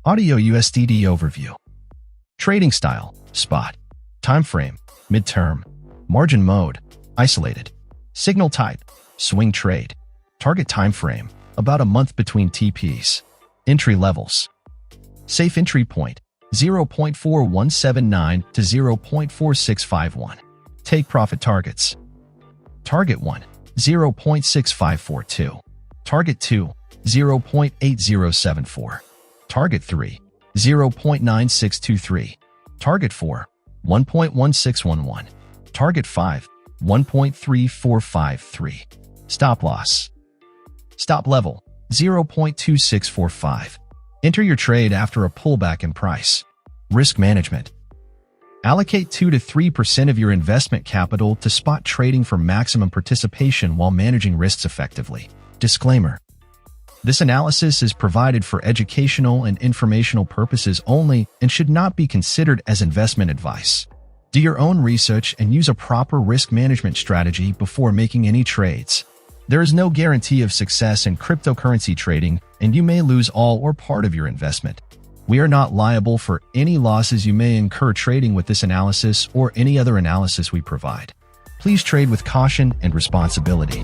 Audio USDT Overview. Trading Style, Spot. Timeframe, Midterm. Margin Mode, Isolated. Signal Type, Swing Trade. Target Timeframe, about a month between TPs. Entry Levels. Safe Entry Point, 0.4179 to 0.4651. Take Profit Targets. Target 1, 0.6542. Target 2, 0.8074. Target 3, 0.9623. Target 4, 1.1611. Target 5, 1.3453. Stop Loss. Stop Level, 0.2645. Enter your trade after a pullback in price. Risk Management. Allocate 2 to 3% of your investment capital to spot trading for maximum participation while managing risks effectively. Disclaimer. This analysis is provided for educational and informational purposes only and should not be considered as investment advice. Do your own research and use a proper risk management strategy before making any trades. There is no guarantee of success in cryptocurrency trading, and you may lose all or part of your investment. We are not liable for any losses you may incur trading with this analysis or any other analysis we provide. Please trade with caution and responsibility.